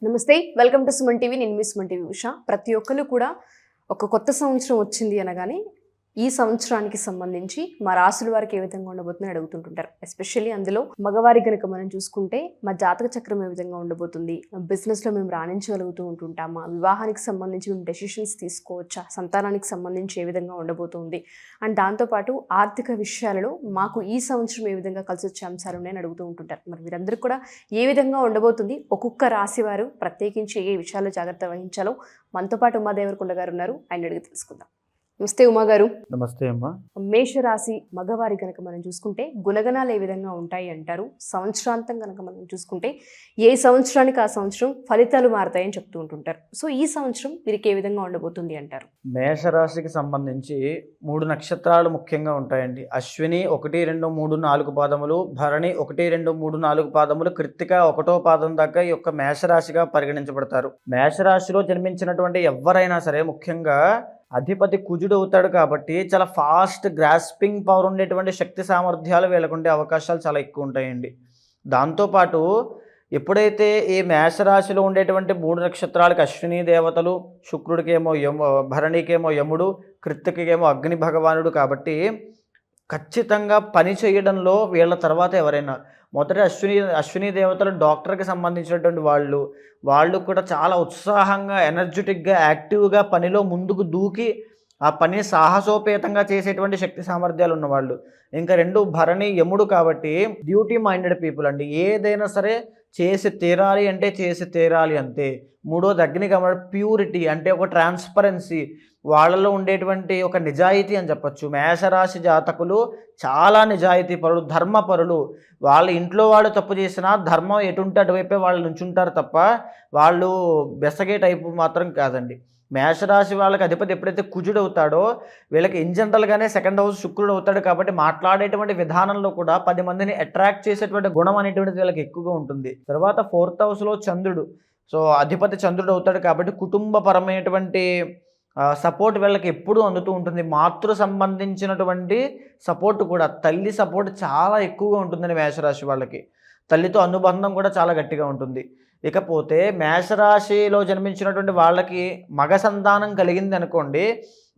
నమస్తే, welcome to Suman TV. నేను మీ Suman TV Usha. ప్రతి ఒక్కరు కూడా ఒక కొత్త సంవత్సరం వచ్చింది అనగానే ఈ సంవత్సరానికి సంబంధించి మా రాసుల వారికి ఏ విధంగా ఉండబోతుందని అడుగుతుంటుంటారు. ఎస్పెషల్లీ అందులో మగవారి కనుక మనం చూసుకుంటే మా జాతక చక్రం ఏ విధంగా ఉండబోతుంది, బిజినెస్లో మేము రాణించగలుగుతూ ఉంటుంటామా, వివాహానికి సంబంధించి మేము డెసిషన్స్ తీసుకోవచ్చా, సంతానానికి సంబంధించి ఏ విధంగా ఉండబోతుంది అండ్ దాంతోపాటు ఆర్థిక విషయాలలో మాకు ఈ సంవత్సరం ఏ విధంగా కలిసి వచ్చే అంశాలు ఉన్నాయని అడుగుతూ ఉంటుంటారు. మరి వీరందరూ కూడా ఏ విధంగా ఉండబోతుంది, ఒక్కొక్క రాశి వారు ప్రత్యేకించి ఏ విషయాల్లో జాగ్రత్త వహించాలో మనతో పాటు ఉమాదేవరకొండ గారు ఉన్నారు, ఆయన అడిగి తెలుసుకుందాం. నమస్తే ఉమా గారు. నమస్తే అమ్మా. మేషరాశి మగవారి కనుక మనం చూసుకుంటే గుణగణాలు ఏ విధంగా ఉంటాయి అంటారు? సంవత్సరాంతం కనుక మనం చూసుకుంటే ఏ సంవత్సరానికి ఆ సంవత్సరం ఫలితాలు మారుతాయని చెప్తూ ఉంటుంటారు. సో ఈ సంవత్సరం వీరికి ఏ విధంగా ఉండబోతుంది అంటారు? మేషరాశికి సంబంధించి 3 నక్షత్రాలు ముఖ్యంగా ఉంటాయండి. అశ్విని 1, 2, 3, 4 పాదములు, భరణి 1, 2, 3, 4 పాదములు, కృత్తిక 1వ పాదం దాకా ఈ యొక్క మేషరాశిగా పరిగణించబడతారు. మేషరాశిలో జన్మించినటువంటి ఎవరైనా సరే ముఖ్యంగా అధిపతి కుజుడు అవుతాడు కాబట్టి చాలా ఫాస్ట్ గ్రాస్పింగ్ పవర్ ఉండేటువంటి శక్తి సామర్థ్యాలు వీళ్ళకు ఉండే అవకాశాలు చాలా ఎక్కువ ఉంటాయండి. దాంతోపాటు ఎప్పుడైతే ఈ మేషరాశిలో ఉండేటువంటి 3 నక్షత్రాలకు అశ్విని దేవతలు, శుక్రుడికేమో భరణికేమో యముడు, కృత్తికేమో అగ్ని భగవానుడు కాబట్టి ఖచ్చితంగా పని చేయడంలో వీళ్ళ తర్వాత ఎవరైనా మొదట అశ్విని దేవతలు డాక్టర్కి సంబంధించినటువంటి వాళ్ళు కూడా చాలా ఉత్సాహంగా, ఎనర్జెటిక్గా, యాక్టివ్గా పనిలో ముందుకు దూకి ఆ పనిని సాహసోపేతంగా చేసేటువంటి శక్తి సామర్థ్యాలు ఉన్నవాళ్ళు. ఇంకా 2 భరణి యముడు కాబట్టి డ్యూటీ మైండెడ్ పీపుల్ అండి. ఏదైనా సరే చేసి తీరాలి అంటే చేసి తీరాలి అంతే. 3వది అగ్ని కాబట్టి ప్యూరిటీ అంటే ఒక ట్రాన్స్పరెన్సీ, వాళ్ళలో ఉండేటువంటి ఒక నిజాయితీ అని చెప్పచ్చు. మేషరాశి జాతకులు చాలా నిజాయితీ పరులు, ధర్మపరులు. వాళ్ళ ఇంట్లో వాళ్ళు తప్పు చేసినా ధర్మం ఎటుంటే అటువైపే వాళ్ళు నుంచుంటారు తప్ప వాళ్ళు బెసగే టైపు మాత్రం కాదండి. మేషరాశి వాళ్ళకి అధిపతి ఎప్పుడైతే కుజుడు అవుతాడో వీళ్ళకి ఇన్ జనరల్గానే 2వ హౌస్ శుక్రుడు అవుతాడు కాబట్టి మాట్లాడేటువంటి విధానంలో కూడా 10 మందిని అట్రాక్ట్ చేసేటువంటి గుణం అనేటువంటిది వీళ్ళకి ఎక్కువగా ఉంటుంది. తర్వాత 4th హౌస్లో చంద్రుడు, సో అధిపతి చంద్రుడు అవుతాడు కాబట్టి కుటుంబపరమైనటువంటి సపోర్ట్ వీళ్ళకి ఎప్పుడూ అందుతూ ఉంటుంది. మాతృ సంబంధించినటువంటి సపోర్ట్ కూడా, తల్లి సపోర్ట్ చాలా ఎక్కువగా ఉంటుందని మేషరాశి వాళ్ళకి. తల్లితో అనుబంధం కూడా చాలా గట్టిగా ఉంటుంది. ఇకపోతే మేషరాశిలో జన్మించినటువంటి వాళ్ళకి మగ సంతానం కలిగింది అనుకోండి,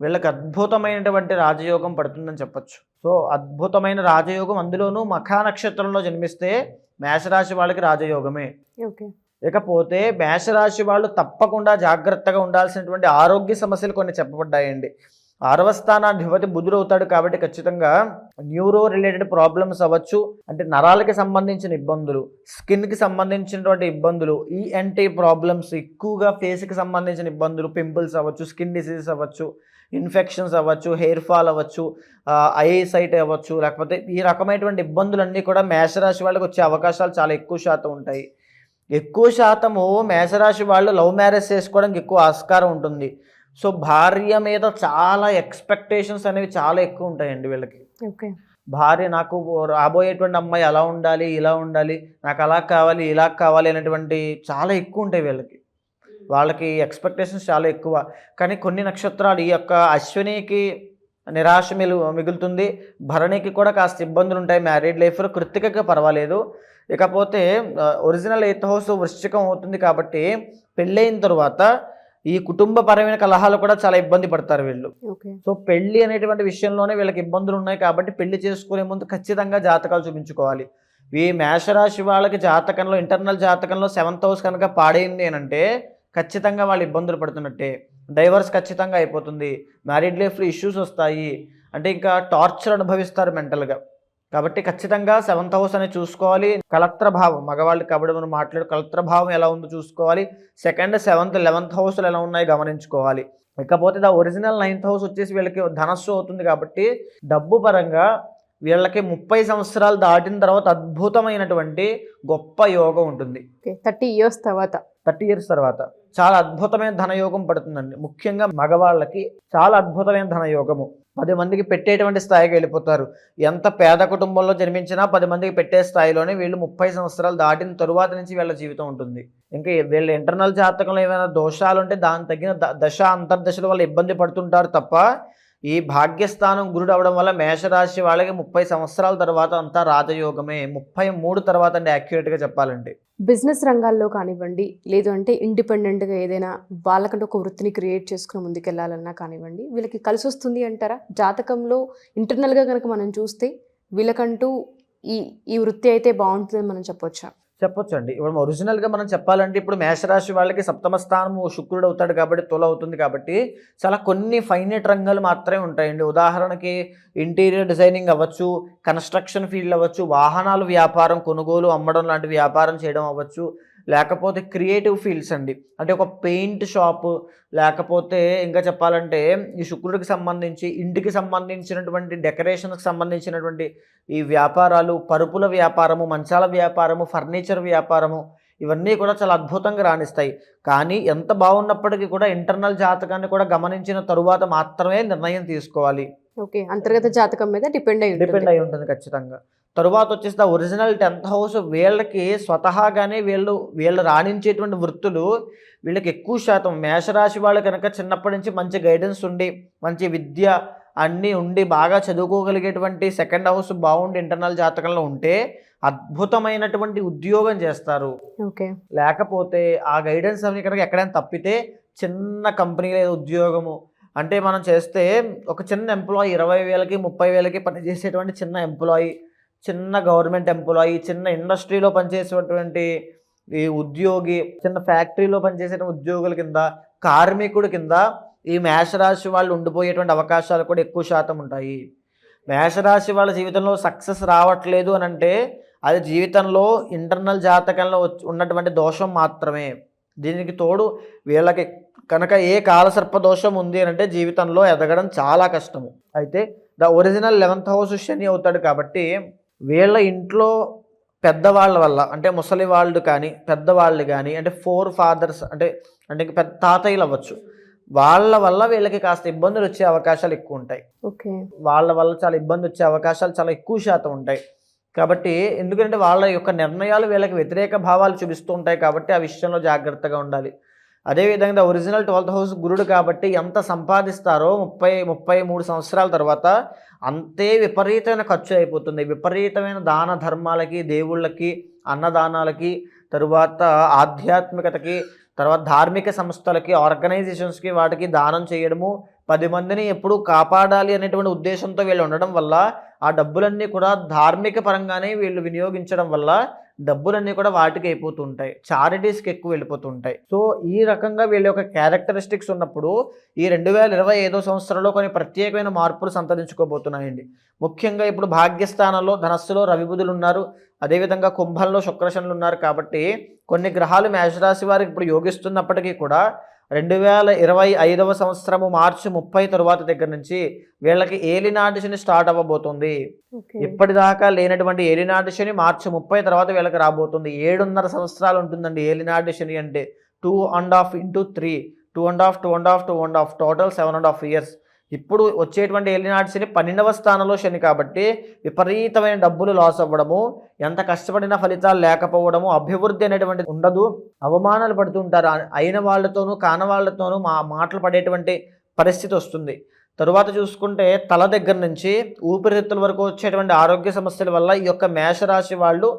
వీళ్ళకి అద్భుతమైనటువంటి రాజయోగం పడుతుందని చెప్పచ్చు. సో అద్భుతమైన రాజయోగం, అందులోనూ మఖా నక్షత్రంలో జన్మిస్తే మేషరాశి వాళ్ళకి రాజయోగమే. ఓకే. ఇకపోతే మేషరాశి వాళ్ళు తప్పకుండా జాగ్రత్తగా ఉండాల్సినటువంటి ఆరోగ్య సమస్యలు కొన్ని చెప్పబడ్డాయండి. 6వ స్థానాధిపతి బుధుడు అవుతాడు కాబట్టి ఖచ్చితంగా న్యూరో రిలేటెడ్ ప్రాబ్లమ్స్ అవ్వచ్చు, అంటే నరాలకి సంబంధించిన ఇబ్బందులు, స్కిన్కి సంబంధించినటువంటి ఇబ్బందులు, ఈఎన్టీ ప్రాబ్లమ్స్ ఎక్కువగా, ఫేస్కి సంబంధించిన ఇబ్బందులు, పింపుల్స్ అవ్వచ్చు, స్కిన్ డిసీజెస్ అవ్వచ్చు, ఇన్ఫెక్షన్స్ అవ్వచ్చు, హెయిర్ ఫాల్ అవ్వచ్చు, ఐ సైట్ అవ్వచ్చు, లేకపోతే ఈ రకమైనటువంటి ఇబ్బందులన్నీ కూడా మేషరాశి వాళ్ళకి వచ్చే అవకాశాలు చాలా ఎక్కువ శాతం ఉంటాయి. ఎక్కువ శాతము మేషరాశి వాళ్ళు లవ్ మ్యారేజ్ చేసుకోవడానికి ఎక్కువ ఆస్కారం ఉంటుంది. సో భార్య మీద చాలా ఎక్స్పెక్టేషన్స్ అనేవి చాలా ఎక్కువ ఉంటాయండి వీళ్ళకి. ఓకే. భార్య, నాకు రాబోయేటువంటి అమ్మాయి అలా ఉండాలి, ఇలా ఉండాలి, నాకు అలా కావాలి, ఇలా కావాలి అనేటువంటి చాలా ఎక్కువ ఉంటాయి వీళ్ళకి. వాళ్ళకి ఎక్స్పెక్టేషన్స్ చాలా ఎక్కువ. కానీ కొన్ని నక్షత్రాలు, ఈ యొక్క అశ్వినికి నిరాశ మిగులుతుంది, భరణికి కూడా కాస్త ఇబ్బందులు ఉంటాయి మ్యారీడ్ లైఫ్లో, కృత్తికకి పర్వాలేదు. ఇకపోతే ఒరిజినల్ 8th హౌస్ వృశ్చికం అవుతుంది కాబట్టి పెళ్ళైన తర్వాత ఈ కుటుంబపరమైన కలహాలు కూడా చాలా ఇబ్బంది పడతారు వీళ్ళు. సో పెళ్లి అనేటువంటి విషయంలోనే వీళ్ళకి ఇబ్బందులు ఉన్నాయి కాబట్టి పెళ్లి చేసుకునే ముందు ఖచ్చితంగా జాతకాలు చూపించుకోవాలి. ఈ మేషరాశి వాళ్ళకి జాతకంలో, ఇంటర్నల్ జాతకంలో 7th హౌస్ కనుక పాడైంది అంటే ఖచ్చితంగా వాళ్ళు ఇబ్బందులు పడుతున్నట్టే. డైవర్స్ ఖచ్చితంగా అయిపోతుంది, మ్యారీడ్ లైఫ్లో ఇష్యూస్ వస్తాయి, అంటే ఇంకా టార్చర్ అనుభవిస్తారు మెంటల్గా. కాబట్టి ఖచ్చితంగా 7th హౌస్ అనేది చూసుకోవాలి. కలత్ర భావం, మగవాళ్ళకి కాబట్టి మనం కలత్ర భావం ఎలా ఉందో చూసుకోవాలి. 2nd, 7th, 11th హౌస్లు ఎలా ఉన్నాయో గమనించుకోవాలి. ఇకపోతే ఒరిజినల్ 9th హౌస్ వచ్చేసి వీళ్ళకి ధనస్సు అవుతుంది కాబట్టి డబ్బు పరంగా వీళ్ళకి 30 సంవత్సరాలు దాటిన తర్వాత అద్భుతమైనటువంటి గొప్ప యోగం ఉంటుంది. 30 ఇయర్స్ తర్వాత చాలా అద్భుతమైన ధనయోగం పడుతుందండి. ముఖ్యంగా మగవాళ్ళకి చాలా అద్భుతమైన ధనయోగము. 10 మందికి పెట్టేటువంటి స్థాయికి వెళ్ళిపోతారు. ఎంత పేద కుటుంబంలో జన్మించినా 10 మందికి పెట్టే స్థాయిలోనే వీళ్ళు 30 సంవత్సరాలు దాటిన తరువాత నుంచి వీళ్ళ జీవితం ఉంటుంది. ఇంకా వీళ్ళ ఇంటర్నల్ జాతకంలో ఏమైనా దోషాలు ఉంటే దాని తగిన దశ అంతర్దశల వల్ల ఇబ్బంది పడుతుంటారు తప్ప ఈ భాగ్యస్థానం గురుడు అవడం వల్ల మేషరాశి వాళ్ళకి 30 సంవత్సరాల తర్వాత అంతా రాజయోగమే. 33 తర్వాత అండి యాక్యురేట్గా చెప్పాలంటే. బిజినెస్ రంగాల్లో కానివ్వండి, లేదు అంటే ఇండిపెండెంట్గా ఏదైనా వాళ్ళకంటే ఒక వృత్తిని క్రియేట్ చేసుకుని ముందుకెళ్ళాలన్నా కానివ్వండి, వీళ్ళకి కలిసి వస్తుంది అంటారా? జాతకంలో ఇంటర్నల్గా కనుక మనం చూస్తే వీళ్ళకంటూ ఈ వృత్తి అయితే బాగుంటుందని మనం చెప్పొచ్చా? చెప్పొచ్చండి. ఇప్పుడు ఒరిజినల్గా మనం చెప్పాలంటే ఇప్పుడు మేషరాశి వాళ్ళకి సప్తమ స్థానము శుక్రుడు అవుతాడు కాబట్టి తుల అవుతుంది కాబట్టి చాలా కొన్ని ఫైనైట్ రంగాలు మాత్రమే ఉంటాయండి. ఉదాహరణకి ఇంటీరియర్ డిజైనింగ్ అవ్వచ్చు, కన్స్ట్రక్షన్ ఫీల్డ్ అవ్వచ్చు, వాహనాలు వ్యాపారం కొనుగోలు అమ్మడం లాంటి వ్యాపారం చేయడం అవ్వచ్చు, లేకపోతే క్రియేటివ్ ఫీల్డ్స్ అండి. అంటే ఒక పెయింట్ షాపు, లేకపోతే ఇంకా చెప్పాలంటే ఈ శుక్రుడికి సంబంధించి ఇంటికి సంబంధించినటువంటి డెకరేషన్కి సంబంధించినటువంటి ఈ వ్యాపారాలు, పరుపుల వ్యాపారము, మంచాల వ్యాపారము, ఫర్నిచర్ వ్యాపారము, ఇవన్నీ కూడా చాలా అద్భుతంగా రాణిస్తాయి. కానీ ఎంత బాగున్నప్పటికీ కూడా ఇంటర్నల్ జాతకాన్ని కూడా గమనించిన తరువాత మాత్రమే నిర్ణయం తీసుకోవాలి. ఓకే, అంతర్గత జాతకం మీద డిపెండ్ అయి ఉంటుంది ఖచ్చితంగా. తరువాత వచ్చేసి ఒరిజినల్ 10th హౌస్ వీళ్ళకి స్వతహాగానే వీళ్ళు రాణించేటువంటి వృత్తులు వీళ్ళకి ఎక్కువ శాతం మేషరాశి వాళ్ళు కనుక చిన్నప్పటి నుంచి మంచి గైడెన్స్ ఉండి, మంచి విద్య అన్నీ ఉండి, బాగా చదువుకోగలిగేటువంటి 2nd హౌస్ బాగుండి ఇంటర్నల్ జాతకంలో ఉంటే అద్భుతమైనటువంటి ఉద్యోగం చేస్తారు. ఓకే, లేకపోతే ఆ గైడెన్స్ అవి కనుక ఎక్కడైనా తప్పితే చిన్న కంపెనీలో ఉద్యోగము అంటే మనం చేస్తే ఒక చిన్న ఎంప్లాయీ 20,000కి 30,000కి పనిచేసేటువంటి చిన్న ఎంప్లాయీ, చిన్న గవర్నమెంట్ ఎంప్లాయీ, చిన్న ఇండస్ట్రీలో పనిచేసేటువంటి ఈ ఉద్యోగి, చిన్న ఫ్యాక్టరీలో పనిచేసే ఉద్యోగుల కింద, కార్మికుడి కింద ఈ మేషరాశి వాళ్ళు ఉండిపోయేటువంటి అవకాశాలు కూడా ఎక్కువ శాతం ఉంటాయి. మేషరాశి వాళ్ళ జీవితంలో సక్సెస్ రావట్లేదు అని అంటే అది జీవితంలో ఇంటర్నల్ జాతకంలో ఉన్నటువంటి దోషం మాత్రమే. దీనికి తోడు వీళ్ళకి కనుక ఏ కాలసర్ప దోషం ఉంది అని అంటే జీవితంలో ఎదగడం చాలా కష్టము. అయితే ఒరిజినల్ 11th హౌస్ శని అవుతాడు కాబట్టి వీళ్ళ ఇంట్లో పెద్దవాళ్ళ వల్ల అంటే ముసలి వాళ్ళు కానీ పెద్దవాళ్ళు కానీ అంటే 4 fathers అంటే పెద్ద తాతయ్యలు అవ్వచ్చు, వాళ్ళ వల్ల వీళ్ళకి కాస్త ఇబ్బందులు వచ్చే అవకాశాలు ఎక్కువ ఉంటాయి. ఓకే, వాళ్ళ వల్ల చాలా ఇబ్బంది వచ్చే అవకాశాలు చాలా ఎక్కువ శాతం ఉంటాయి. కాబట్టి ఎందుకంటే వాళ్ళ యొక్క నిర్ణయాలు వీళ్ళకి వ్యతిరేక భావాలు చూపిస్తూ ఉంటాయి కాబట్టి ఆ విషయంలో జాగ్రత్తగా ఉండాలి. అదేవిధంగా ఒరిజినల్ 12th హౌస్ గురుడు కాబట్టి ఎంత సంపాదిస్తారో 33 సంవత్సరాల తర్వాత అంతే విపరీతమైన ఖర్చు అయిపోతుంది. విపరీతమైన దాన ధర్మాలకి, దేవుళ్ళకి, అన్నదానాలకి, తరువాత ఆధ్యాత్మికతకి, తర్వాత ధార్మిక సంస్థలకి, ఆర్గనైజేషన్స్కి వాటికి దానం చేయడము, 10 మందిని ఎప్పుడూ కాపాడాలి అనేటువంటి ఉద్దేశంతో వీళ్ళు ఉండడం వల్ల ఆ డబ్బులన్నీ కూడా ధార్మిక పరంగానే వీళ్ళు వినియోగించడం వల్ల డబ్బులన్నీ కూడా వాటికి అయిపోతూ ఉంటాయి, చారిటీస్కి ఎక్కువ వెళ్ళిపోతూ ఉంటాయి. సో ఈ రకంగా వీళ్ళ యొక్క క్యారెక్టరిస్టిక్స్ ఉన్నప్పుడు ఈ 2025 సంవత్సరంలో కొన్ని ప్రత్యేకమైన మార్పులు సంతరించుకోబోతున్నాయండి. ముఖ్యంగా ఇప్పుడు భాగ్యస్థానంలో ధనస్సులో రవి బుధులు ఉన్నారు, అదేవిధంగా కుంభంలో శుక్రశనులు ఉన్నారు కాబట్టి కొన్ని గ్రహాలు మేషరాశి వారికి ఇప్పుడు యోగిస్తున్నప్పటికీ కూడా 2025 సంవత్సరము మార్చి 30 తరువాత దగ్గర నుంచి వీళ్ళకి ఏలినాటి శని స్టార్ట్ అవ్వబోతుంది. ఇప్పటిదాకా లేనటువంటి ఏలినాటి శని మార్చి 30 తర్వాత వీళ్ళకి రాబోతుంది. 7.5 సంవత్సరాలు ఉంటుందండి ఏలినాటి శని అంటే. 2.5 into 3, 2.5 టోటల్ 7.5 years. ఇప్పుడు వచ్చేటువంటి ఏలినాటి శని 12వ స్థానంలో శని కాబట్టి విపరీతమైన డబ్బులు లాస్ అవ్వడము, ఎంత కష్టపడినా ఫలితాలు లేకపోవడము, అభివృద్ధి అనేటువంటి ఉండదు, అవమానాలు పడుతుంటారు, అయిన వాళ్ళతోనూ కానవాళ్లతోనూ మాటలు పడేటువంటి పరిస్థితి వస్తుంది. తరువాత చూసుకుంటే తల దగ్గర నుంచి ఊపిరితిత్తుల వరకు వచ్చేటువంటి ఆరోగ్య సమస్యల వల్ల ఈ యొక్క మేషరాశి వాళ్ళు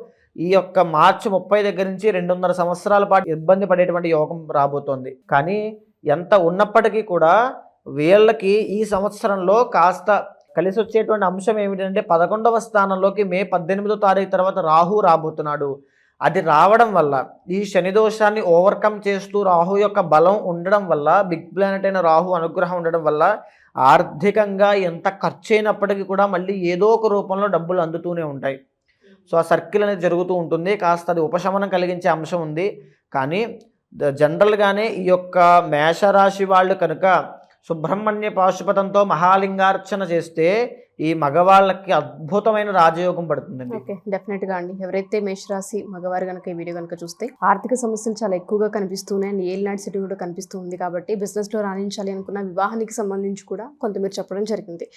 ఈ యొక్క మార్చి 30 దగ్గర నుంచి 2.5 సంవత్సరాల పాటు ఇబ్బంది పడేటువంటి యోగం రాబోతోంది. కానీ ఎంత ఉన్నప్పటికీ కూడా వీళ్ళకి ఈ సంవత్సరంలో కాస్త కలిసి వచ్చేటువంటి అంశం ఏమిటంటే 11వ స్థానంలోకి మే 18వ తారీఖు తర్వాత రాహు రాబోతున్నాడు. అది రావడం వల్ల ఈ శని దోషాన్ని ఓవర్కమ్ చేస్తూ రాహు యొక్క బలం ఉండడం వల్ల, బిగ్ ప్లానెట్ అయిన రాహు అనుగ్రహం ఉండడం వల్ల ఆర్థికంగా ఎంత ఖర్చు అయినప్పటికీ కూడా మళ్ళీ ఏదో ఒక రూపంలో డబ్బులు అందుతూనే ఉంటాయి. సో ఆ సర్కిల్ అనేది జరుగుతూ ఉంటుంది. కాస్త అది ఉపశమనం కలిగించే అంశం ఉంది. కానీ జనరల్గానే ఈ యొక్క మేషరాశి వాళ్ళు కనుక సుబ్రహ్మణ్య పాశుపతంతో మహాలింగార్చన చేస్తే ఈ మగవాళ్ళకి అద్భుతమైన రాజయోగం పడుతుందండి. ఓకే, డెఫినెట్గా అండి. ఎవరైతే మేషరాశి మగవారు కనుక ఈ వీడియో కనుక చూస్తే ఆర్థిక సమస్యలు చాలా ఎక్కువగా కనిపిస్తున్నాయి అండ్ ఏలినాటి సిటీ కూడా కనిపిస్తుంది కాబట్టి బిజినెస్లో రాణించాలి అనుకున్న వివాహానికి సంబంధించి కూడా కొంత మీరు చెప్పడం జరిగింది.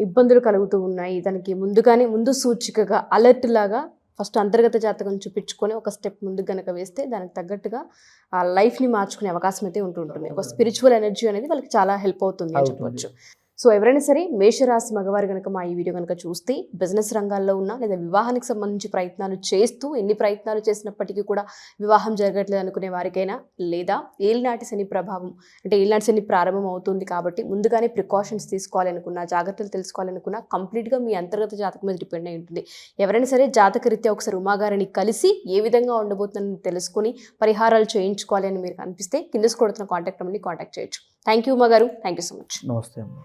ఇబ్బందులు కలుగుతూ ఉన్నాయి, దానికి ముందు సూచికగా అలర్ట్ లాగా ఫస్ట్ అంతర్గత జాతకం చూపించుకొని ఒక స్టెప్ ముందుకు కనుక వేస్తే దానికి తగ్గట్టుగా ఆ లైఫ్ని మార్చుకునే అవకాశం అయితే ఉంటుంటుంది. ఒక స్పిరిచువల్ ఎనర్జీ అనేది వాళ్ళకి చాలా హెల్ప్ అవుతుంది అని చెప్పవచ్చు. సో ఎవరైనా సరే మేషరాశి మగవారు కనుక మా ఈ వీడియో కనుక చూస్తే బిజినెస్ రంగాల్లో ఉన్న లేదా వివాహానికి సంబంధించి ప్రయత్నాలు చేస్తూ ఎన్ని ప్రయత్నాలు చేసినప్పటికీ కూడా వివాహం జరగట్లేదు అనుకునే వారికైనా, లేదా ఏలినాటి శని ప్రభావం అంటే ఏలినాటి శని ప్రారంభం అవుతుంది కాబట్టి ముందుగానే ప్రికాషన్స్ తీసుకోవాలనుకున్నా, జాగ్రత్తలు తెలుసుకోవాలనుకున్నా కంప్లీట్గా మీ అంతర్గత జాతకం మీద డిపెండ్ అయి ఉంటుంది. ఎవరైనా సరే జాతకరీత్యా ఒకసారి ఉమాగారిని కలిసి ఏ విధంగా ఉండబోతుందని తెలుసుకొని పరిహారాలు చేయించుకోవాలి అని మీరు అనిపిస్తే కింద కొడుతున్న కాంటాక్ట్ నెంబర్ని కాంటాక్ట్ చేయొచ్చు. థ్యాంక్ యూ ఉమా గారు, థ్యాంక్ యూ సో మచ్. నమస్తే అమ్మ.